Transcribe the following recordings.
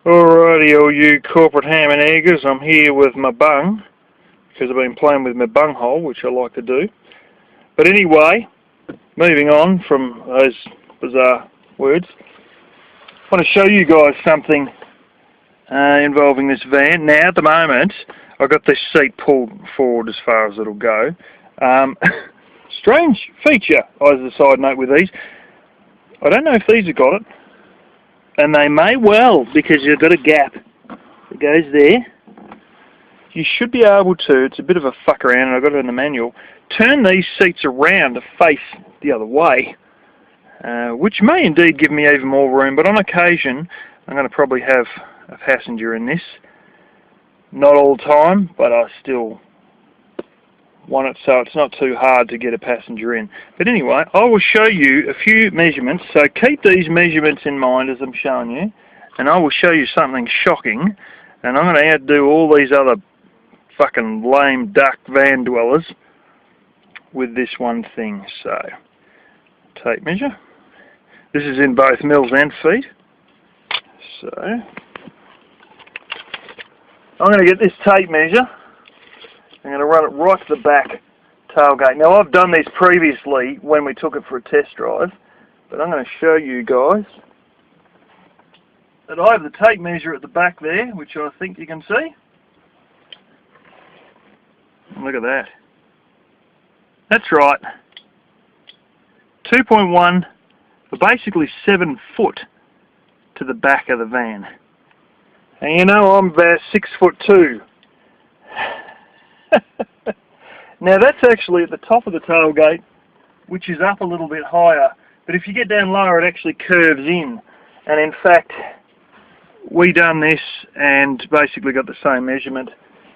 Alrighty, all you corporate ham and eggers, I'm here with my bung, because I've been playing with my bung hole, which I like to do. But anyway, moving on from those bizarre words, I want to show you guys something involving this van. Now, at the moment, I've got this seat pulled forward as far as it'll go. Strange feature, as a side note with these. I don't know if these have got it. And they may well, because you've got a gap that goes there. You should be able to, it's a bit of a fuck around, and I've got it in the manual, turn these seats around to face the other way, which may indeed give me even more room, but on occasion I'm going to probably have a passenger in this. Not all the time, but I still want it so it's not too hard to get a passenger in. But anyway, I will show you a few measurements, so keep these measurements in mind as I'm showing you, and I will show you something shocking, and I'm going to outdo all these other fucking lame duck van dwellers with this one thing. So, tape measure. This is in both mils and feet. So, I'm going to get this tape measure. I'm going to run it right to the back tailgate. Now, I've done this previously when we took it for a test drive, but I'm going to show you guys that I have the tape measure at the back there, which I think you can see. Look at that. That's right. 2.1 for basically 7 foot to the back of the van. And you know, I'm about 6'2". Now that's actually at the top of the tailgate, which is up a little bit higher, but if you get down lower it actually curves in, and in fact we done this and basically got the same measurement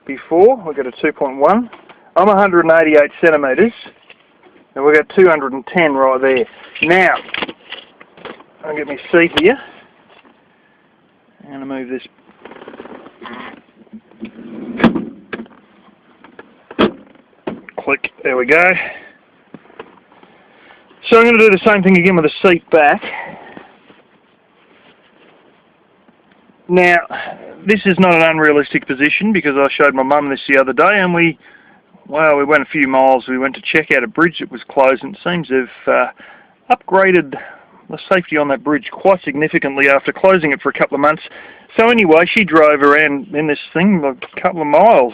before. We got a 2.1. I'm 188 centimetres and we got 210 right there. Now I'll get my seat here. I'm going to move this. Click, there we go. So I'm going to do the same thing again with the seat back. Now, this is not an unrealistic position because I showed my mum this the other day and we went a few miles. We went to check out a bridge that was closed and it seems they've upgraded the safety on that bridge quite significantly after closing it for a couple of months. So anyway, she drove around in this thing a couple of miles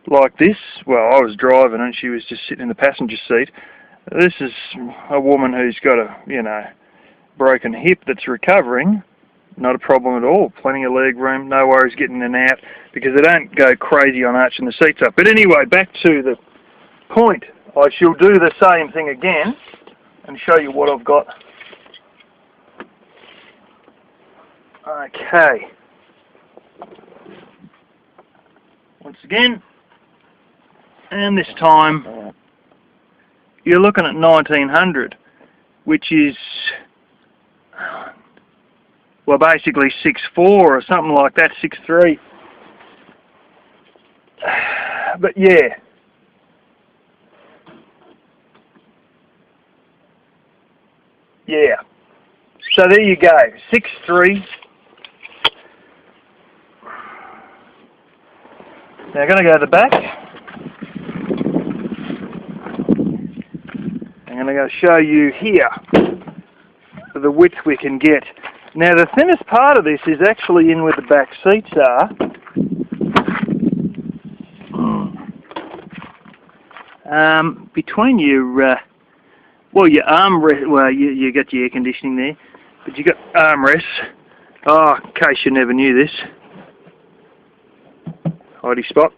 like this. Well, I was driving and she was just sitting in the passenger seat. This is a woman who's got a, you know, broken hip that's recovering. Not a problem at all. Plenty of leg room, no worries getting in and out because they don't go crazy on arching the seats up. But anyway, back to the point. I shall do the same thing again and show you what I've got. Okay. Once again, and this time you're looking at 1900, which is, well, basically 6'4" or something like that, 6'3". But yeah. Yeah. So there you go, 6'3". Now I'm going to go to the back. I'm going to go show you here the width we can get. Now the thinnest part of this is actually in where the back seats are. Between your, well, your armrest, well, you got your air conditioning there, but you got armrests. Oh, in case you never knew this. Hidey spot.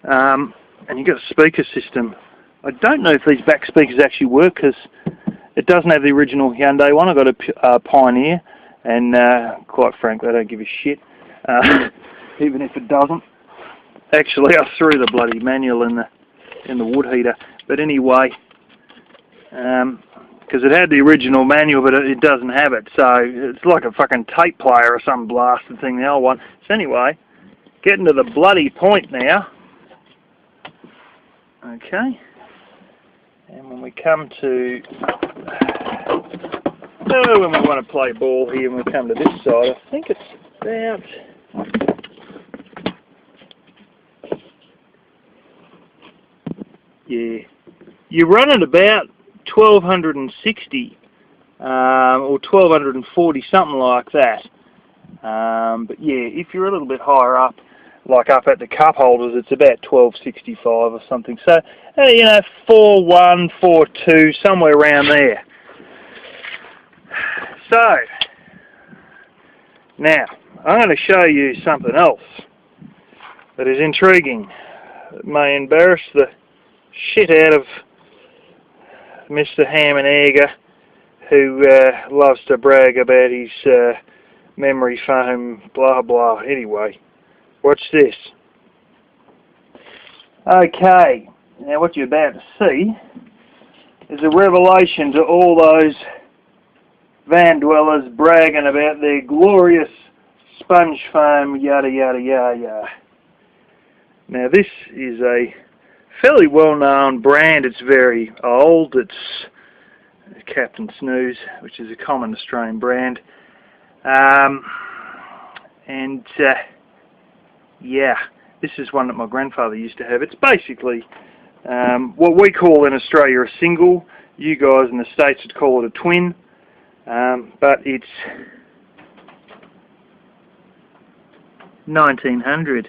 And you got a speaker system. I don't know if these back speakers actually work because it doesn't have the original Hyundai one. I've got a Pioneer, and quite frankly, I don't give a shit, even if it doesn't. Actually, I threw the bloody manual in the wood heater. But anyway, because it had the original manual, but it doesn't have it, so it's like a fucking tape player or some blasted thing, the old one. So anyway, getting to the bloody point now. Okay. And when we come to Oh, when we want to play ball here and we come to this side, I think it's about... Yeah, you run at about 1260 or 1240, something like that. But yeah, if you're a little bit higher up, like up at the cup holders, it's about 1265 or something. So, you know, 41, 42, somewhere around there. So, now, I'm going to show you something else that is intriguing. It may embarrass the shit out of Mr. Ham and Egger, who loves to brag about his memory foam, blah blah. Anyway, watch this. Okay, now what you're about to see is a revelation to all those van dwellers bragging about their glorious sponge foam, yada yada yada. Now this is a fairly well-known brand. It's very old. It's Captain Snooze, which is a common Australian brand. Yeah, this is one that my grandfather used to have. It's basically what we call in Australia a single. You guys in the States would call it a twin. But it's 1900.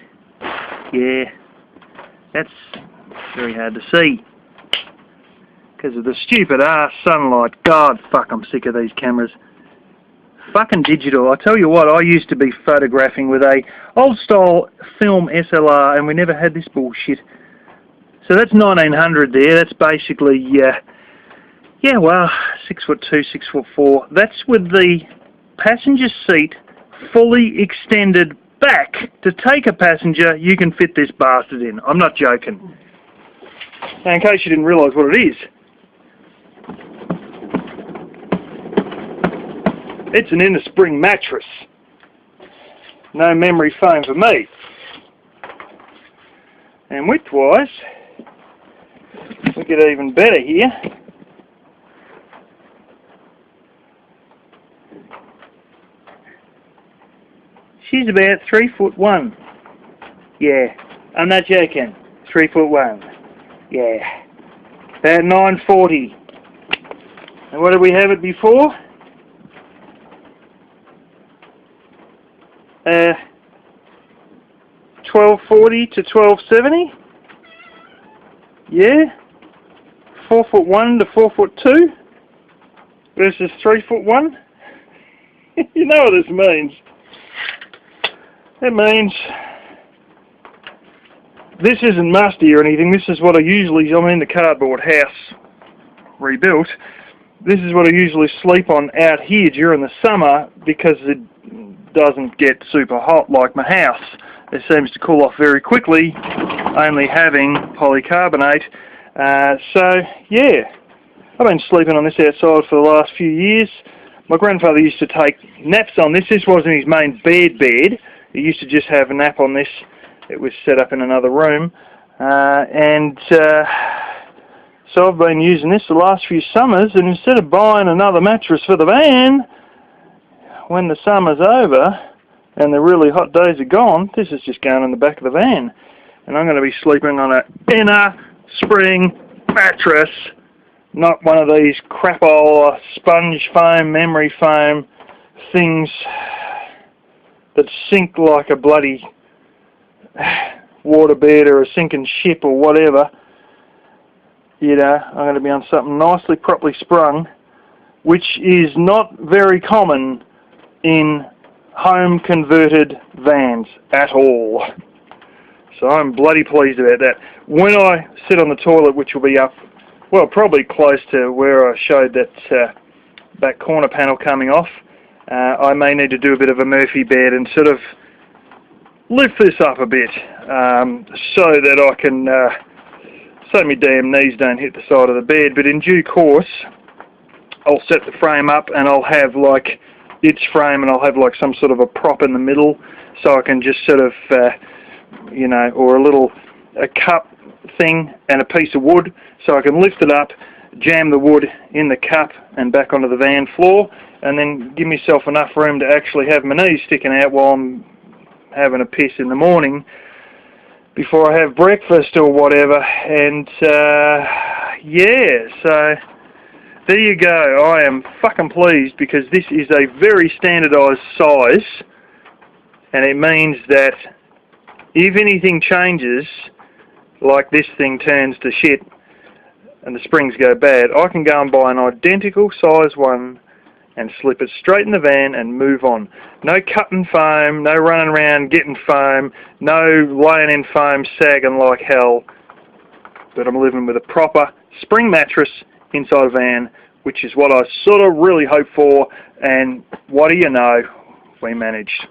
Yeah, that's very hard to see because of the stupid ass sunlight. God, fuck, I'm sick of these cameras. Fucking digital. I tell you what, I used to be photographing with a old style film SLR, and we never had this bullshit. So that's 1900 there. That's basically yeah, well, 6'2", 6'4". That's with the passenger seat fully extended back. To take a passenger, you can fit this bastard in. I'm not joking. Now, in case you didn't realise what it is, it's an inner spring mattress. No memory foam for me. And width-wise, we get even better here. She's about 3'1". Yeah, I'm not joking. 3'1". Yeah, about 940. And what did we have it before? 1240 to 1270. Yeah, 4'1" to 4'2" versus 3'1". You know what this means. It means this isn't musty or anything. This is what I usually, I'm in the cardboard house rebuilt. This is what I usually sleep on out here during the summer because it doesn't get super hot like my house. It seems to cool off very quickly, only having polycarbonate. So yeah, I've been sleeping on this outside for the last few years. My grandfather used to take naps on this. This wasn't his main bed. He used to just have a nap on this. It was set up in another room. So I've been using this the last few summers, and instead of buying another mattress for the van, when the summer's over and the really hot days are gone, this is just going in the back of the van. And I'm going to be sleeping on an inner spring mattress, not one of these crap old sponge foam, memory foam things that sink like a bloody waterbed or a sinking ship or whatever. You know, I'm going to be on something nicely properly sprung, which is not very common in home converted vans at all. So I'm bloody pleased about that. When I sit on the toilet, which will be up, well, probably close to where I showed that back corner panel coming off, I may need to do a bit of a Murphy bed and sort of lift this up a bit so that I can, so my damn knees don't hit the side of the bed. But in due course, I'll set the frame up and I'll have like its frame and I'll have like some sort of a prop in the middle so I can just sort of, you know, or a cup thing and a piece of wood so I can lift it up, jam the wood in the cup and back onto the van floor, and then give myself enough room to actually have my knees sticking out while I'm having a piss in the morning before I have breakfast or whatever. And yeah, so there you go. I am fucking pleased, because this is a very standardised size, and it means that if anything changes, like this thing turns to shit and the springs go bad, I can go and buy an identical size one and slip it straight in the van and move on. No cutting foam, no running around getting foam, no laying in foam sagging like hell. But I'm living with a proper spring mattress inside a van, which is what I sort of really hoped for, and what do you know, we managed.